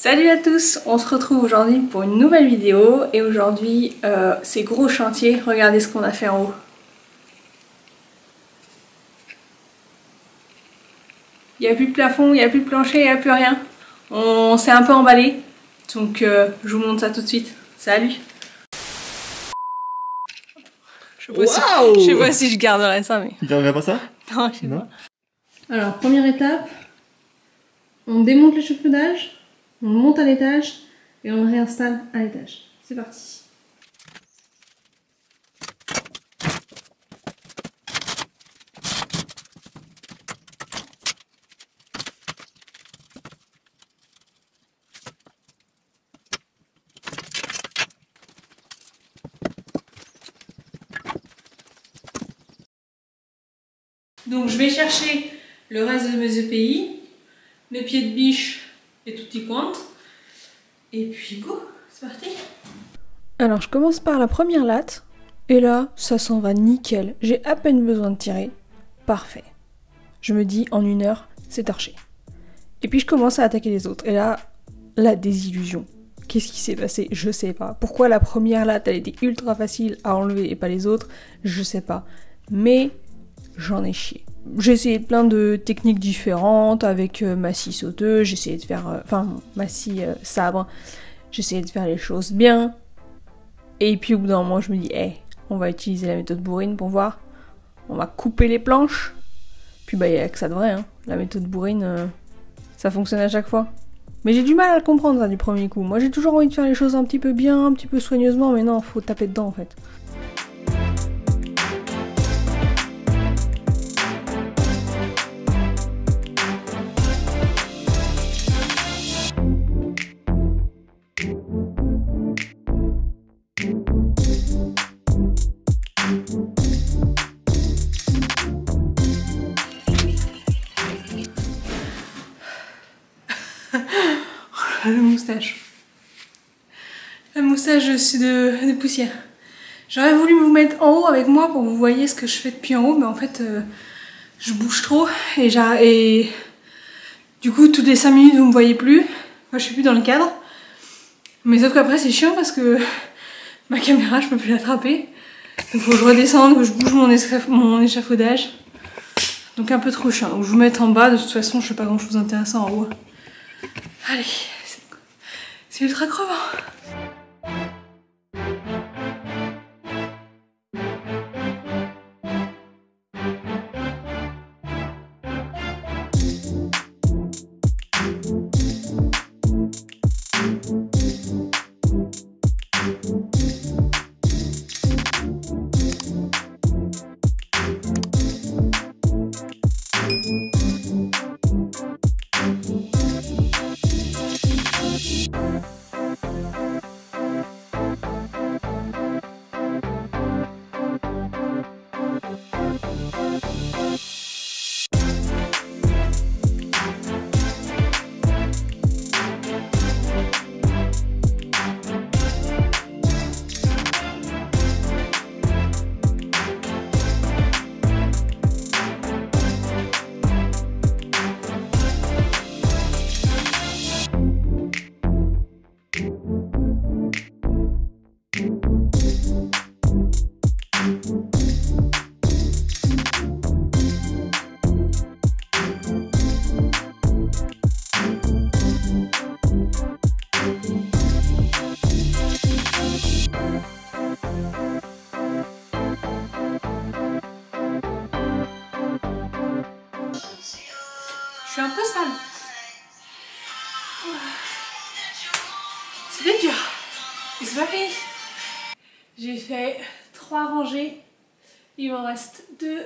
Salut à tous, on se retrouve aujourd'hui pour une nouvelle vidéo et aujourd'hui c'est gros chantier, regardez ce qu'on a fait en haut. Il n'y a plus de plafond, il n'y a plus de plancher, il n'y a plus rien. On s'est un peu emballé, donc je vous montre ça tout de suite. Salut. Je sais pas si je garderai ça mais... Tu garderais pas ça? Non, je sais pas. Alors première étape, on démonte l'échafaudage. On monte à l'étage et on le réinstalle à l'étage. C'est parti. Donc je vais chercher le reste de mes EPI, mes pieds de biche et tout y compte. Et puis go, c'est parti. Alors je commence par la première latte. Et là, ça s'en va nickel. J'ai à peine besoin de tirer. Parfait. Je me dis en 1 heure, c'est torché. Et puis je commence à attaquer les autres. Et là, la désillusion. Qu'est-ce qui s'est passé? Je sais pas. Pourquoi la première latte, elle était ultra facile à enlever et pas les autres? Je sais pas. Mais j'en ai chié. J'ai essayé plein de techniques différentes avec ma scie sauteuse, j'ai essayé de faire... ma scie sabre, j'ai essayé de faire les choses bien. Et puis au bout d'un moment, je me dis, on va utiliser la méthode bourrine pour voir. On va couper les planches. Puis bah, il n'y a que ça de vrai, hein. La méthode bourrine, ça fonctionne à chaque fois. Mais j'ai du mal à le comprendre, ça, du premier coup. Moi, j'ai toujours envie de faire les choses un petit peu bien, un petit peu soigneusement, mais non, faut taper dedans, en fait. La moustache. La moustache de poussière. J'aurais voulu vous mettre en haut avec moi pour que vous voyez ce que je fais depuis en haut, mais en fait, je bouge trop et du coup, toutes les 5 minutes, vous me voyez plus. Moi, je suis plus dans le cadre. Mais sauf qu'après, c'est chiant parce que ma caméra, je peux plus l'attraper. Donc, faut que je redescende, que je bouge mon échafaudage. Donc, un peu trop chiant. Donc, je vous mets en bas. De toute façon, je fais pas grand chose d'intéressant en haut. Allez, c'est ultra crevant. Je suis un peu sale. C'était dur. Et c'est pas fini. J'ai fait 3 rangées. Il m'en reste 2,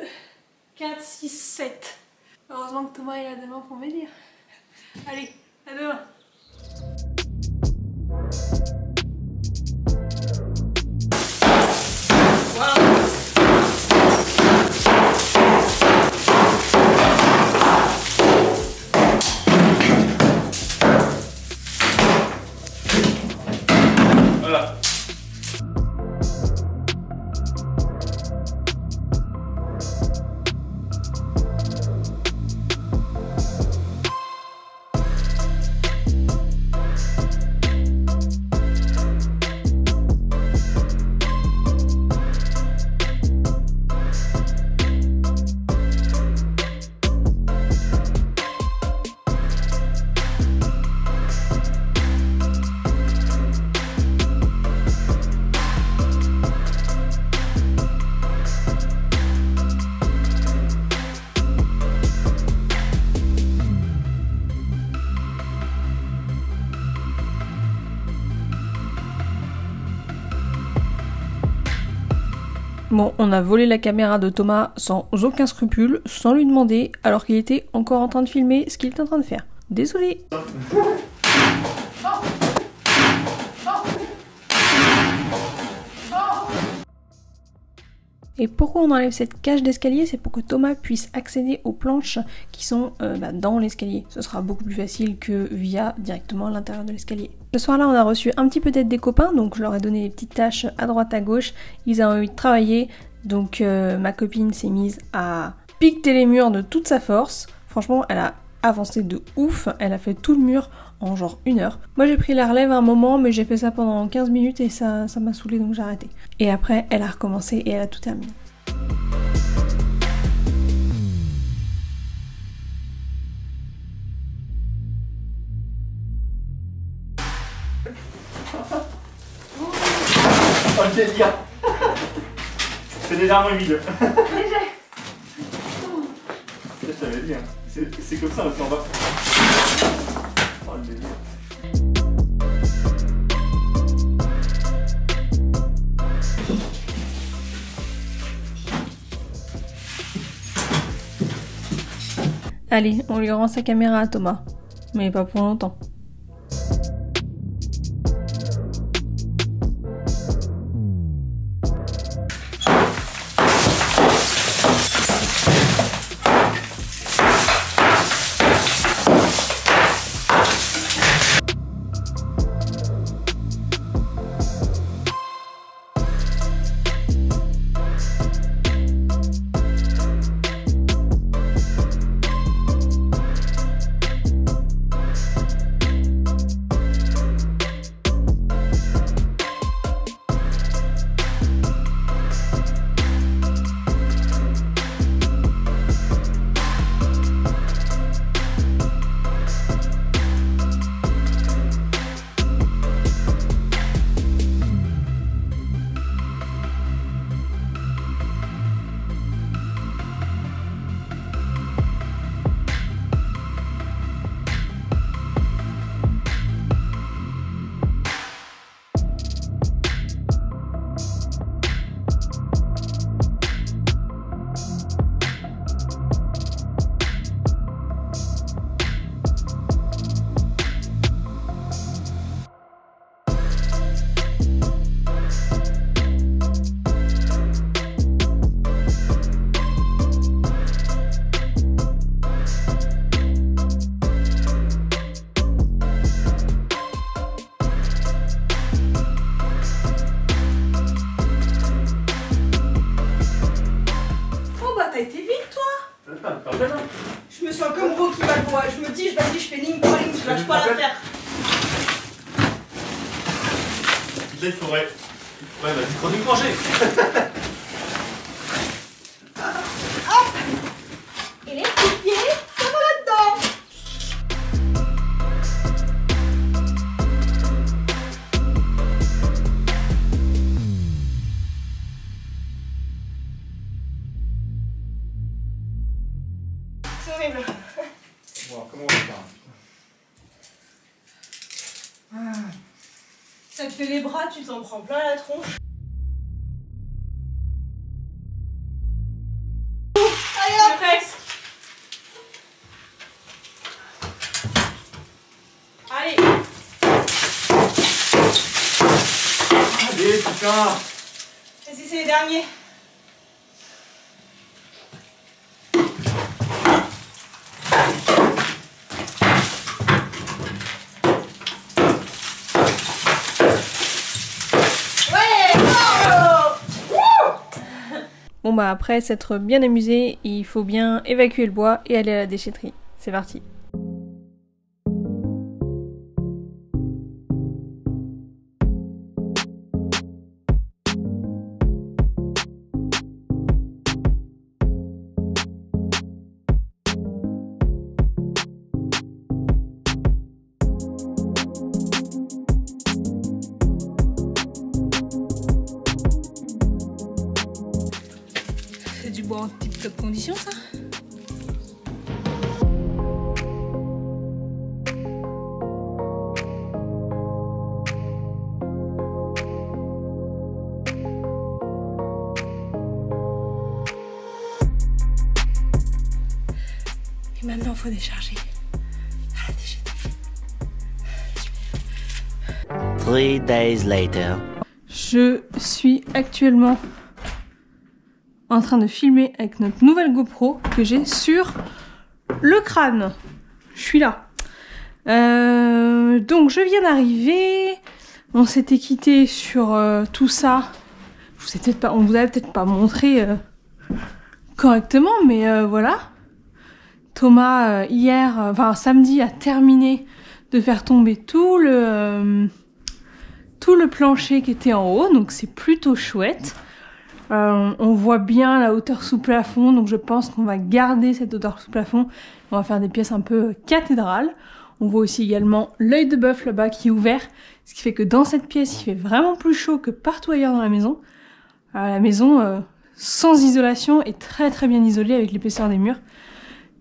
4, 6, 7. Heureusement que Thomas est là demain pour m'aider. Allez, à demain. Voilà. Bon, on a volé la caméra de Thomas sans aucun scrupule, sans lui demander, alors qu'il était encore en train de filmer ce qu'il était en train de faire. Désolé. Et pourquoi on enlève cette cage d'escalier? C'est pour que Thomas puisse accéder aux planches qui sont dans l'escalier. Ce sera beaucoup plus facile que via directement l'intérieur de l'escalier. Ce soir-là, on a reçu un petit peu d'aide des copains, donc je leur ai donné des petites tâches à droite à gauche. Ils ont envie de travailler, donc ma copine s'est mise à piqueter les murs de toute sa force. Franchement, elle a avancé de ouf, elle a fait tout le mur en genre 1 heure. Moi j'ai pris la relève à un moment, mais j'ai fait ça pendant 15 minutes et ça m'a saoulé, donc j'ai arrêté. Et après elle a recommencé et elle a tout terminé. Oh le délire. C'est légèrement humide. Léger. Je t'avais dit, hein. C'est comme ça aussi en bas. Oh le délire. Allez, on lui rend sa caméra à Thomas. Mais pas pour longtemps. T'as été vite, toi? Je me sens comme Rocky Balboa. Je me dis, vas-y, je fais ligne par ligne, je lâche pas l'affaire. Là, il faudrait. Ouais, vas-y, chronique manger. Hop. Et les petits pieds, ça va là-dedans. C'est horrible. Bon, comment on va faire? Ça te fait les bras, tu t'en prends plein la tronche. Allez hop, presque. Allez. Allez, putain. Vas-y, c'est les derniers. Bon bah après s'être bien amusé, il faut bien évacuer le bois et aller à la déchetterie. C'est parti. C'est du bois en tip-top condition ça? faut décharger. Ah, décharger. 3 days later. Je suis actuellement en train de filmer avec notre nouvelle GoPro que j'ai sur le crâne. Je suis là. Donc je viens d'arriver. On s'était quitté sur tout ça. On vous avait peut-être pas montré correctement, mais voilà. Thomas hier, samedi, a terminé de faire tomber tout le plancher qui était en haut, donc c'est plutôt chouette. On voit bien la hauteur sous plafond, donc je pense qu'on va garder cette hauteur sous plafond. On va faire des pièces un peu cathédrales. On voit aussi également l'œil de bœuf là-bas qui est ouvert, ce qui fait que dans cette pièce, il fait vraiment plus chaud que partout ailleurs dans la maison. La maison, sans isolation, est très très bien isolée avec l'épaisseur des murs.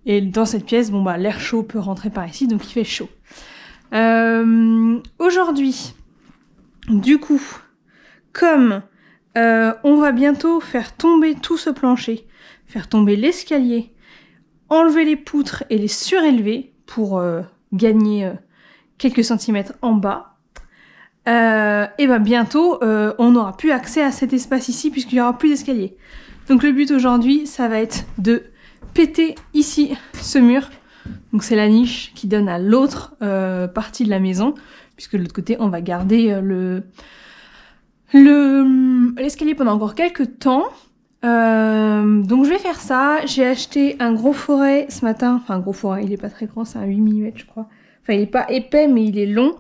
Et dans cette pièce, bon bah l'air chaud peut rentrer par ici, donc il fait chaud. Aujourd'hui, du coup, comme on va bientôt faire tomber tout ce plancher, faire tomber l'escalier, enlever les poutres et les surélever pour gagner quelques centimètres en bas, et ben bientôt on n'aura plus accès à cet espace ici puisqu'il n'y aura plus d'escalier. Donc le but aujourd'hui, ça va être de péter ici ce mur. Donc c'est la niche qui donne à l'autre partie de la maison, puisque de l'autre côté on va garder l'escalier pendant encore quelques temps. Donc je vais faire ça. J'ai acheté un gros forêt ce matin. Enfin un gros forêt, il est pas très grand, c'est un 8 mm je crois. Enfin il est pas épais mais il est long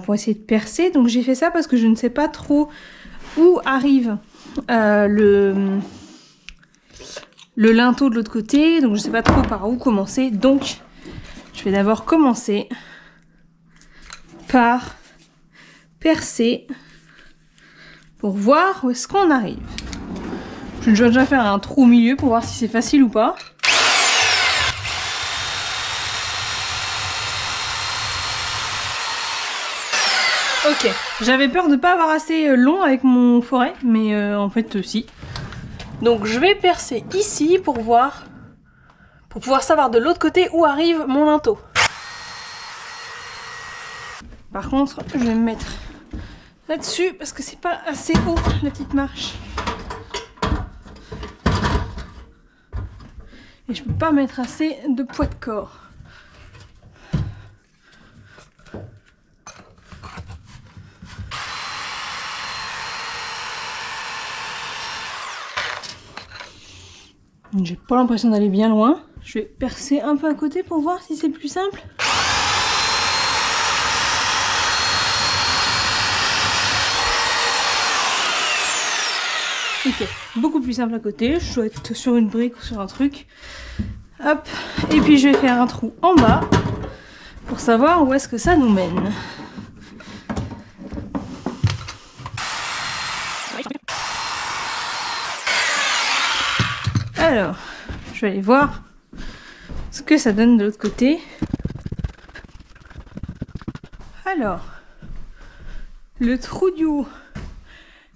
pour essayer de percer. Donc j'ai fait ça parce que je ne sais pas trop où arrive le linteau de l'autre côté. Donc je sais pas trop par où commencer. Donc je vais d'abord commencer par percer pour voir où est-ce qu'on arrive. Je vais déjà faire un trou au milieu pour voir si c'est facile ou pas. Ok, j'avais peur de pas avoir assez long avec mon forêt, mais en fait si. Donc je vais percer ici pour voir, pour pouvoir savoir de l'autre côté où arrive mon linteau. Par contre, je vais me mettre là-dessus parce que c'est pas assez haut la petite marche. Et je peux pas mettre assez de poids de corps. J'ai pas l'impression d'aller bien loin. Je vais percer un peu à côté pour voir si c'est plus simple. Ok, beaucoup plus simple à côté. Je dois être sur une brique ou sur un truc. Hop, et puis je vais faire un trou en bas pour savoir où est-ce que ça nous mène. Alors, je vais aller voir ce que ça donne de l'autre côté. Alors, le trou du haut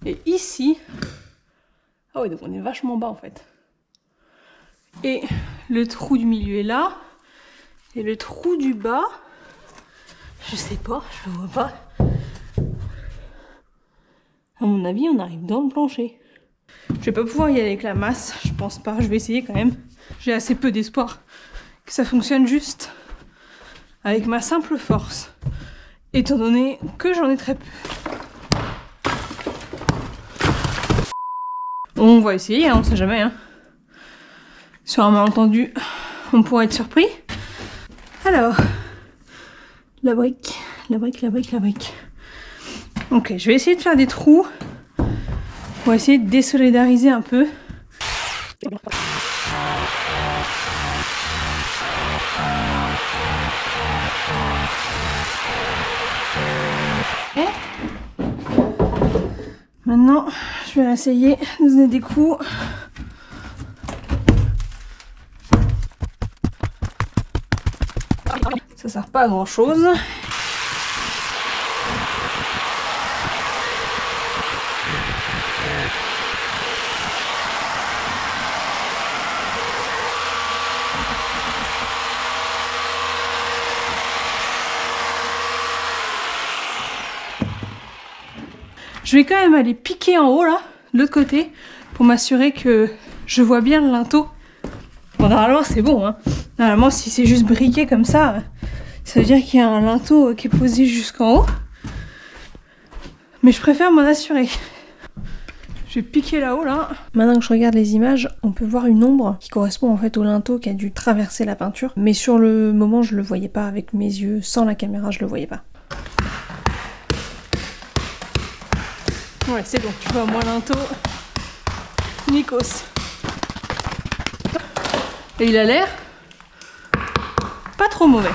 est ici. Ah oui, donc on est vachement bas en fait. Et le trou du milieu est là. Et le trou du bas, je sais pas, je le vois pas. À mon avis, on arrive dans le plancher. Je vais pas pouvoir y aller avec la masse, je pense pas. Je vais essayer quand même. J'ai assez peu d'espoir que ça fonctionne juste avec ma simple force. Étant donné que j'en ai très peu. On va essayer, hein, on sait jamais. Hein. Sur un malentendu, on pourrait être surpris. Alors, la brique, la brique, la brique, la brique. Ok, je vais essayer de faire des trous pour essayer de désolidariser un peu. Et maintenant, je vais essayer de donner des coups. Ça sert pas à grand chose. Je vais quand même aller piquer en haut là, de l'autre côté, pour m'assurer que je vois bien le linteau. Bon, normalement c'est bon, hein. Normalement si c'est juste briqué comme ça, ça veut dire qu'il y a un linteau qui est posé jusqu'en haut. Mais je préfère m'en assurer. Je vais piquer là-haut là. Maintenant que je regarde les images, on peut voir une ombre qui correspond en fait au linteau qui a dû traverser la peinture. Mais sur le moment je le voyais pas avec mes yeux, sans la caméra je le voyais pas. Ouais c'est bon, tu vois moi linteau. Nikos. Et il a l'air pas trop mauvais.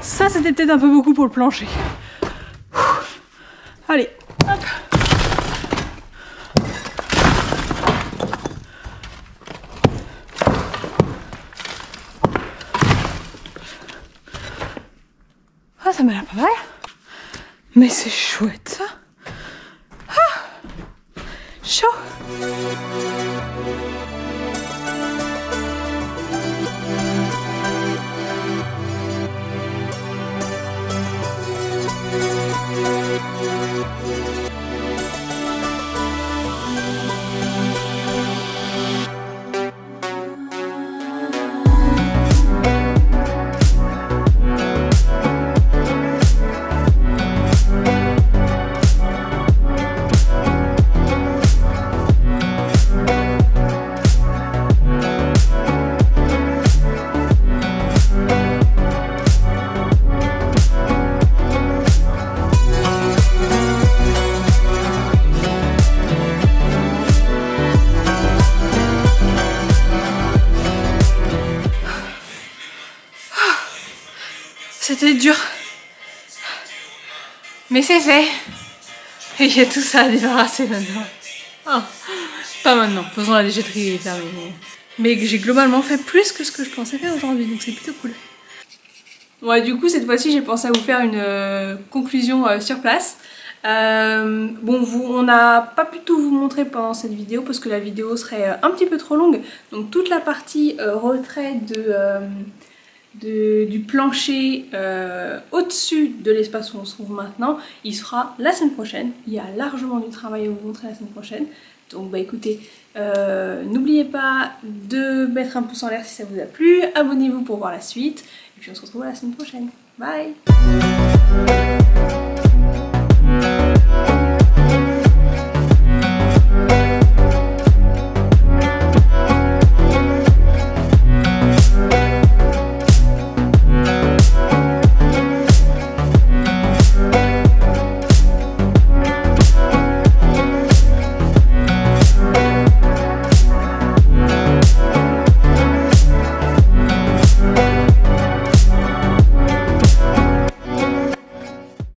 Ça c'était peut-être un peu beaucoup pour le plancher. Allez, hop. Ah ça m'a l'air pas mal. Mais c'est chouette ça. Ah, chaud. C'était dur. Mais c'est fait. Et il y a tout ça à débarrasser maintenant. Oh, pas maintenant. Faisons la déchetterie et terminée. Mais j'ai globalement fait plus que ce que je pensais faire aujourd'hui. Donc c'est plutôt cool. Ouais, du coup, cette fois-ci, j'ai pensé à vous faire une conclusion sur place. Bon, on n'a pas pu tout vous montrer pendant cette vidéo parce que la vidéo serait un petit peu trop longue. Donc toute la partie retrait du plancher au-dessus de l'espace où on se trouve maintenant, il se fera la semaine prochaine. Il y a largement du travail à vous montrer la semaine prochaine. Donc bah écoutez, n'oubliez pas de mettre un pouce en l'air si ça vous a plu, abonnez-vous pour voir la suite, et puis on se retrouve la semaine prochaine. Bye!